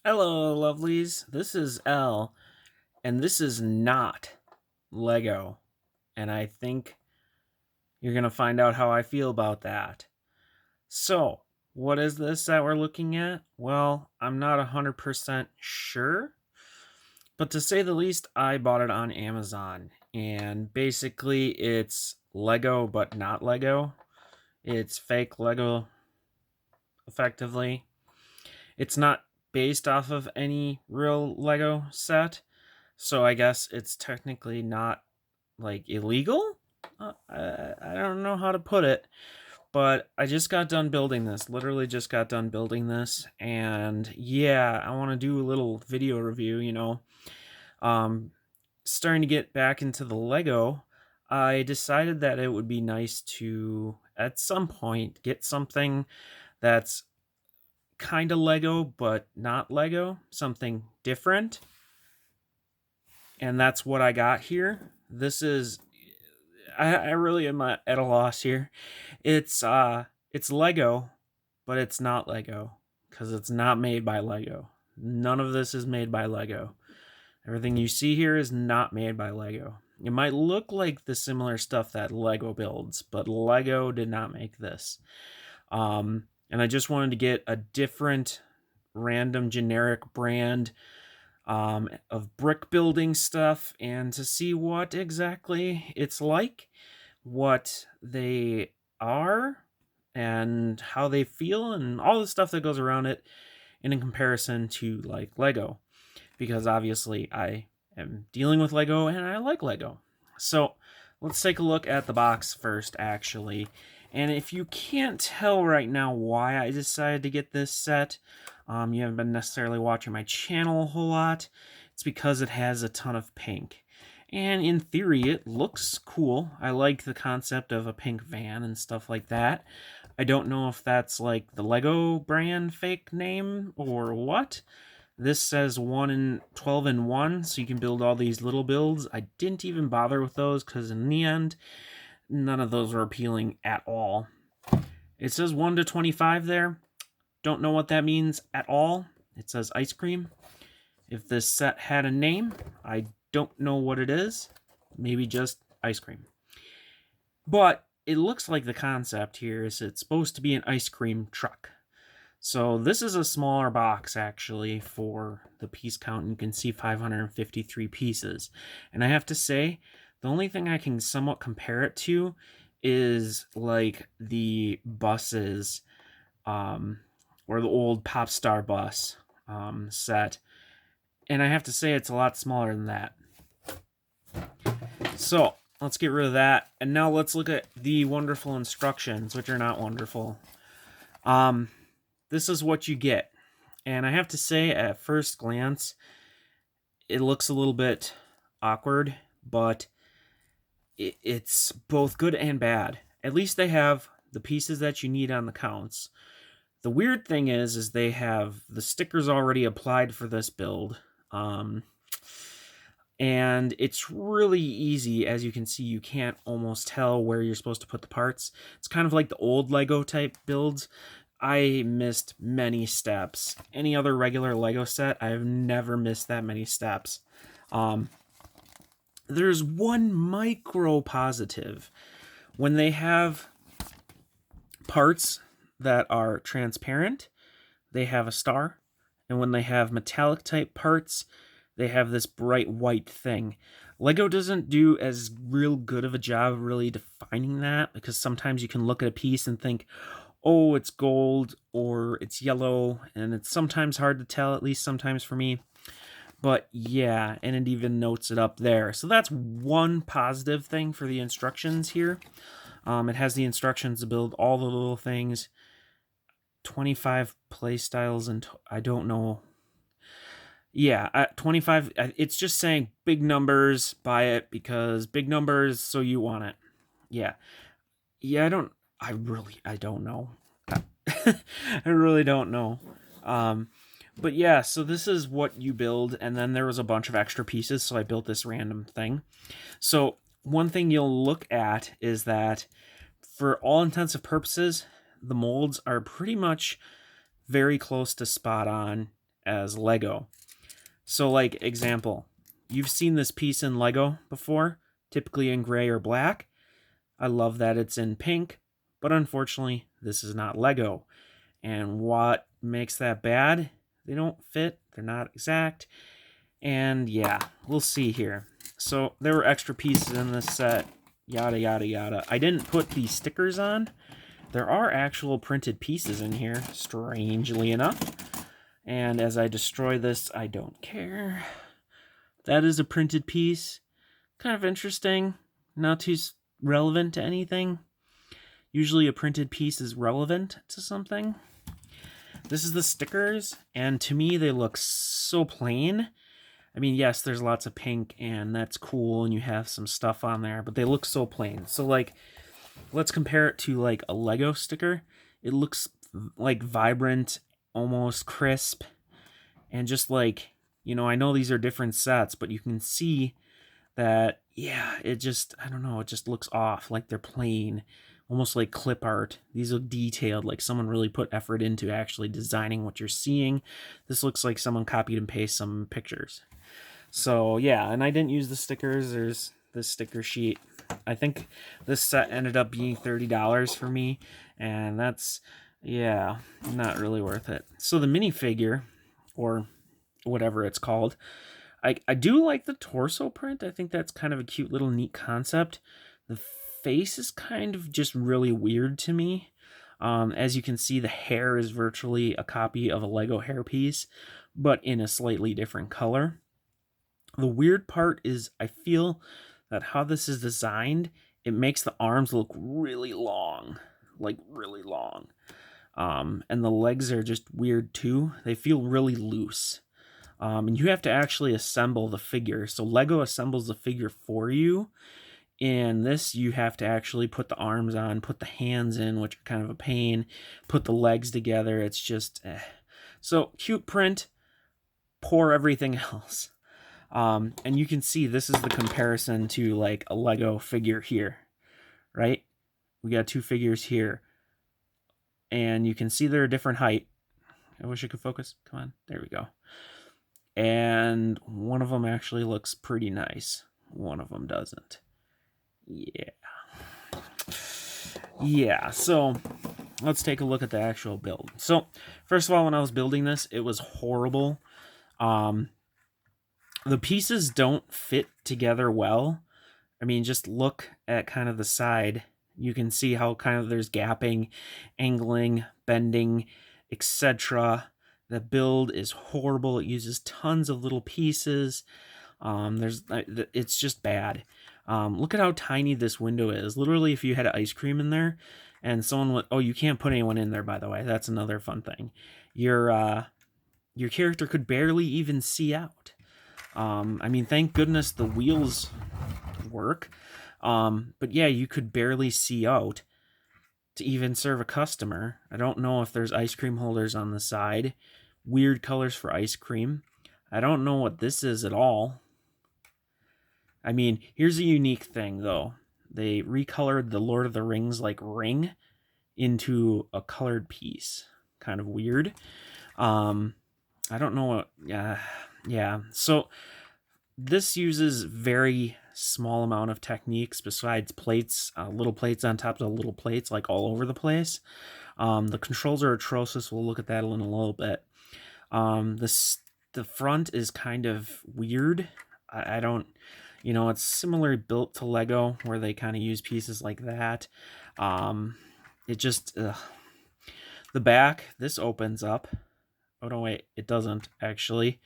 Hello, lovelies. This is L, and this is not Lego. And I think you're going to find out how I feel about that. So, what is this that we're looking at? Well, I'm not 100% sure, but to say the least, I bought it on Amazon. And basically, it's Lego, but not Lego. It's fake Lego, effectively. It's not based off of any real Lego set. So I guess it's technically not like illegal. I don't know how to put it, but I just got done building this. Literally just got done building this, and yeah, I want to do a little video review. Um, starting to get back into the Lego. I decided that it would be nice to, at some point, get something that's kind of Lego but not Lego, something different. And that's what I got here. This is I really am at a loss here. It's Lego, but it's not Lego because it's not made by Lego. None of this is made by Lego. Everything you see here is not made by Lego. It might look like the similar stuff that Lego builds, but Lego did not make this. And I just wanted to get a different random generic brand of brick building stuff and to see what exactly it's like, what they are, and how they feel, and all the stuff that goes around it in comparison to like Lego. Because obviously I am dealing with Lego and I like Lego. So let's take a look at the box first, actually. And if you can't tell right now why I decided to get this set, you haven't been necessarily watching my channel a whole lot, it's because it has a ton of pink. And in theory, it looks cool. I like the concept of a pink van and stuff like that. I don't know if that's like the Lego brand fake name or what. This says 1 in 12 in 1, so you can build all these little builds. I didn't even bother with those because in the end, none of those were appealing at all. It says 1 to 25 there. Don't know what that means at all. It says ice cream. If this set had a name, I don't know what it is. Maybe just ice cream. But it looks like the concept here is it's supposed to be an ice cream truck. So this is a smaller box, actually, for the piece count. You can see 553 pieces. And I have to say, the only thing I can somewhat compare it to is like the buses, or the old Pop Star bus set. And I have to say, it's a lot smaller than that. So let's get rid of that. And now let's look at the wonderful instructions, which are not wonderful. This is what you get. And I have to say, at first glance, it looks a little bit awkward, but it's both good and bad. At least they have the pieces that you need on the counts. The weird thing is they have the stickers already applied for this build. And it's really easy. As you can see, you can't almost tell where you're supposed to put the parts. It's kind of like the old Lego type builds. I missed many steps. Any other regular Lego set, I've never missed that many steps. There's one micro positive. When they have parts that are transparent, they have a star. And when they have metallic type parts, they have this bright white thing. Lego doesn't do as real good of a job really defining that, because sometimes you can look at a piece and think, oh, it's gold or it's yellow, and it's sometimes hard to tell, at least sometimes for me. But yeah, and it even notes it up there. So that's one positive thing for the instructions here. It has the instructions to build all the little things. 25 play styles, and I don't know. Yeah, 25. It's just saying big numbers, buy it because big numbers, so you want it. Yeah. Yeah, I don't know. I really don't know. But yeah, so this is what you build, and then there was a bunch of extra pieces, so I built this random thing. So one thing you'll look at is that for all intensive purposes, the molds are pretty much very close to spot on. as Lego. So like example, you've seen this piece in Lego before, typically in gray or black. I love that it's in pink, but unfortunately this is not Lego. And what makes that bad? They don't fit, they're not exact, and yeah, we'll see here. So there were extra pieces in this set, yada yada yada. I didn't put these stickers on. There are actual printed pieces in here, strangely enough. And as I destroy this, I don't care. That is a printed piece. Kind of interesting. Not too relevant to anything. Usually a printed piece is relevant to something. This is the stickers, and to me they look so plain. I mean, yes, there's lots of pink, and that's cool, and you have some stuff on there, but they look so plain. So, like, let's compare it to, like, a Lego sticker. It looks, like, vibrant, almost crisp, and just, like, you know, I know these are different sets, but you can see that, yeah, it just, I don't know, it just looks off, like they're plain. Almost like clip art. These look detailed, like someone really put effort into actually designing what you're seeing. This looks like someone copied and pasted some pictures. So yeah, and I didn't use the stickers. There's this sticker sheet. I think this set ended up being $30 for me, and that's, yeah, not really worth it. So the minifigure, or whatever it's called, I do like the torso print. I think that's kind of a cute little neat concept. The face is kind of just really weird to me. As you can see, the hair is virtually a copy of a Lego hairpiece, but in a slightly different color. The weird part is I feel that how this is designed, it makes the arms look really long, like really long. And the legs are just weird too. They feel really loose. And you have to actually assemble the figure. So Lego assembles the figure for you. In this, you have to actually put the arms on, put the hands in, which are kind of a pain, put the legs together. It's just, So, cute print, poor everything else. And you can see this is the comparison to, like, a Lego figure here, right? We got two figures here. And you can see they're a different height. I wish I could focus. Come on. There we go. And one of them actually looks pretty nice. One of them doesn't. Yeah, so let's take a look at the actual build. So, first of all, when I was building this, it was horrible. The pieces don't fit together well. I mean, just look at kind of the side. You can see how kind of there's gapping, angling, bending, etc. The build is horrible. It uses tons of little pieces. It's just bad. Look at how tiny this window is. Literally, if you had ice cream in there, and someone would, oh, you can't put anyone in there, by the way. That's another fun thing. Your character could barely even see out. I mean, thank goodness the wheels work. But yeah, you could barely see out to even serve a customer. I don't know if there's ice cream holders on the side. Weird colors for ice cream. I don't know what this is at all. I mean, here's a unique thing, though. They recolored the Lord of the Rings, like, ring into a colored piece. Kind of weird. I don't know what... yeah. So, this uses very small amount of techniques besides plates, little plates on top of little plates, like, all over the place. The controls are atrocious. We'll look at that in a little bit. The front is kind of weird. I don't... You know, it's similarly built to Lego, where they kind of use pieces like that. It just... The back, this opens up. Oh, no, wait. It doesn't, actually.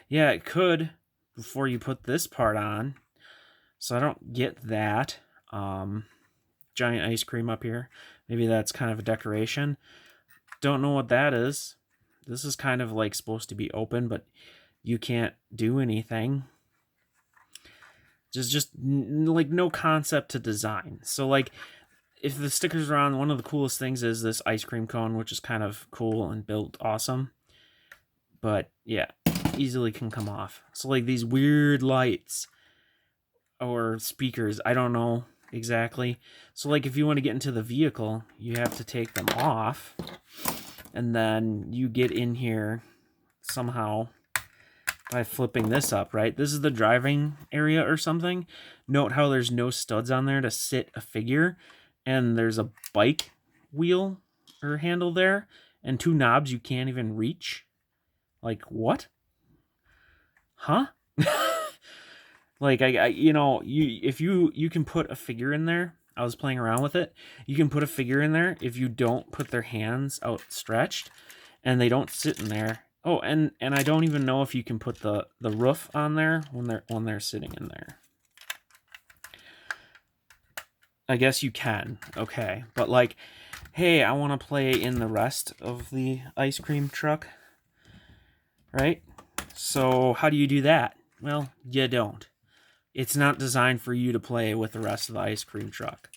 Yeah, it could before you put this part on. So I don't get that. Giant ice cream up here. Maybe that's kind of a decoration. Don't know what that is. This is kind of like supposed to be open, but you can't do anything. Just like no concept to design. So like if the stickers are on, one of the coolest things is this ice cream cone, which is kind of cool and built awesome. But yeah, easily can come off. So like these weird lights or speakers, I don't know exactly. So like if you want to get into the vehicle, you have to take them off, and then you get in here somehow by flipping this up, right? This is the driving area or something. Note how there's no studs on there to sit a figure, and there's a bike wheel or handle there, and 2 knobs you can't even reach. Like, what? Huh? Like, if you can put a figure in there. I was playing around with it. You can put a figure in there if you don't put their hands outstretched, and they don't sit in there. Oh, and I don't even know if you can put the roof on there when they're sitting in there. I guess you can. Okay, but like, hey, I want to play in the rest of the ice cream truck, right? So how do you do that? Well, you don't. It's not designed for you to play with the rest of the ice cream truck.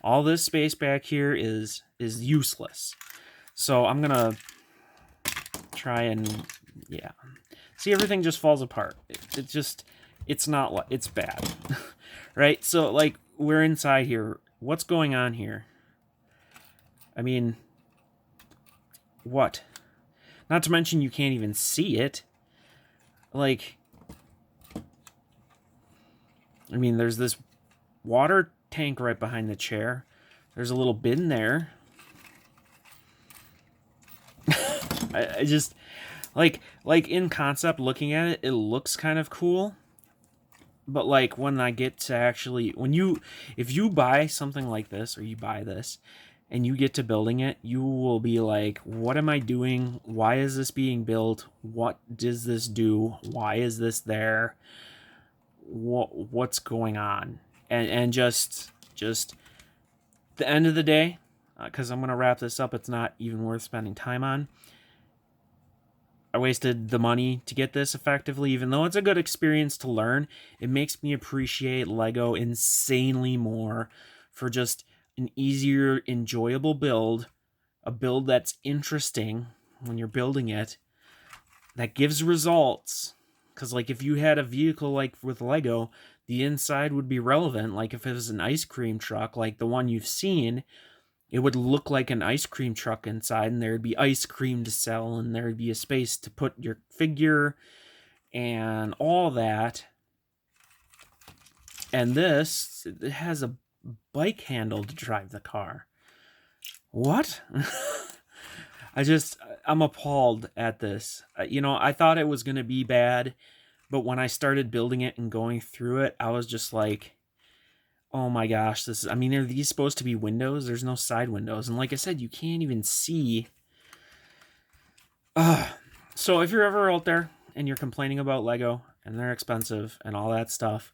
All this space back here is useless. So I'm gonna try and, yeah. See, everything just falls apart. It's not, it's bad. Right? So, like, we're inside here. What's going on here? I mean, what? Not to mention you can't even see it. Like, I mean, there's this water tank right behind the chair. There's a little bin there. I just, like in concept, looking at it, it looks kind of cool. But like when I get to actually, if you buy something like this, or you buy this, and you get to building it, you will be like, what am I doing? Why is this being built? What does this do? Why is this there? What's going on? And just the end of the day, because I'm going to wrap this up, it's not even worth spending time on. I wasted the money to get this effectively, even though it's a good experience to learn. It makes me appreciate Lego insanely more for just an easier, enjoyable build, a build that's interesting when you're building it, that gives results. Because, like, if you had a vehicle like with Lego, the inside would be relevant. Like, if it was an ice cream truck, like the one you've seen, it would look like an ice cream truck inside, and there'd be ice cream to sell, and there'd be a space to put your figure and all that. And this, it has a bike handle to drive the car. What? I'm appalled at this. I thought it was going to be bad, but when I started building it and going through it, I was just like, oh my gosh, are these supposed to be windows? There's no side windows. And like I said, you can't even see. So if you're ever out there and you're complaining about Lego and they're expensive and all that stuff,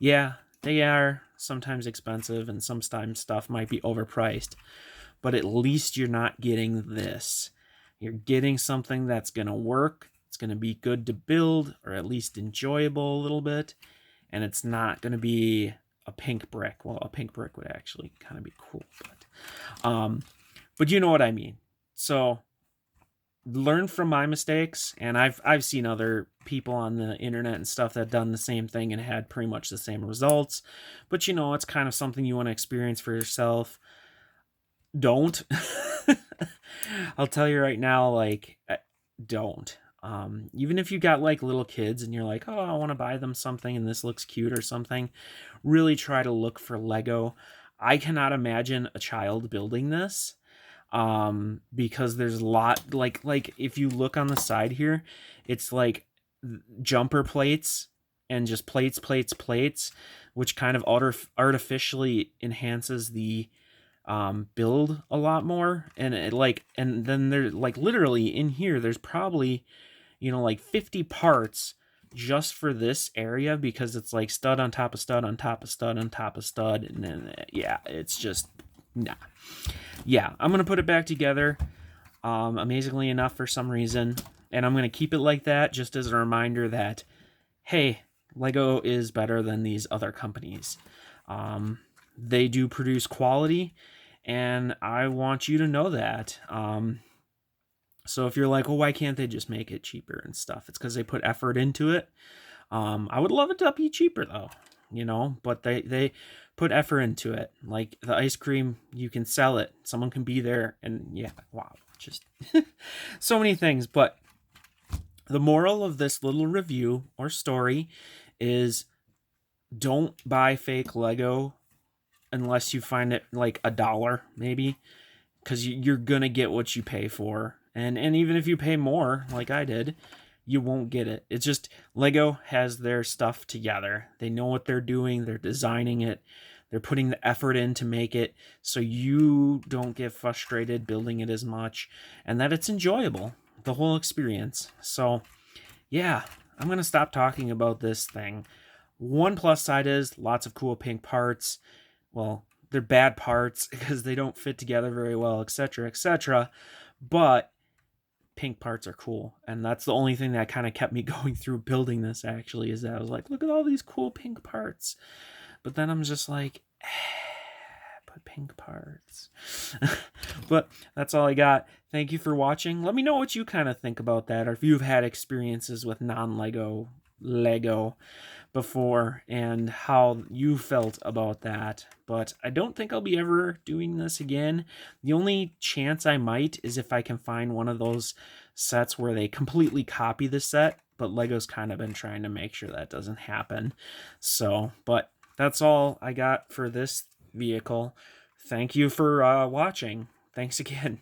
yeah, they are sometimes expensive, and sometimes stuff might be overpriced. But at least you're not getting this. You're getting something that's going to work. It's going to be good to build, or at least enjoyable a little bit. And it's not going to be a pink brick. Well, a pink brick would actually kind of be cool, but you know what I mean. So learn from my mistakes, and I've seen other people on the internet and stuff that done the same thing and had pretty much the same results. But it's kind of something you want to experience for yourself. Don't. I'll tell you right now, like, don't. Even if you got like little kids and you're like, oh, I want to buy them something and this looks cute or something, really try to look for Lego. I cannot imagine a child building this, because there's a lot, like if you look on the side here, it's like jumper plates and just plates, which kind of artificially enhances the build a lot more. And and then there's like literally in here, there's probably like 50 parts just for this area, because it's like stud on top of stud on top of stud on top of stud. And then it's just nah. Yeah, I'm gonna put it back together, amazingly enough, for some reason, and I'm gonna keep it like that, just as a reminder that, hey, Lego is better than these other companies. They do produce quality, and I want you to know that. So if you're like, well, why can't they just make it cheaper and stuff? It's because they put effort into it. I would love it to be cheaper though, but they put effort into it. Like the ice cream, you can sell it. Someone can be there, and yeah, wow, just so many things. But The moral of this little review or story is don't buy fake Lego unless you find it like $1 maybe, because you're gonna get what you pay for, and even if you pay more like I did, you won't get it. It's just Lego has their stuff together. They know what they're doing. They're designing it. They're putting the effort in to make it so you don't get frustrated building it as much, and that it's enjoyable, the whole experience. So yeah, I'm going to stop talking about this thing. One plus side is lots of cool pink parts. Well, they're bad parts because they don't fit together very well, etc., etc. But pink parts are cool. And that's the only thing that kind of kept me going through building this, actually, is that I was like, look at all these cool pink parts. But then I'm just like, put pink parts. But that's all I got. Thank you for watching. Let me know what you kind of think about that, or if you've had experiences with non-Lego Lego before and how you felt about that. But I don't think I'll be ever doing this again. The only chance I might is if I can find one of those sets where they completely copy the set, but Lego's kind of been trying to make sure that doesn't happen. So, but that's all I got for this vehicle. Thank you for watching. Thanks again.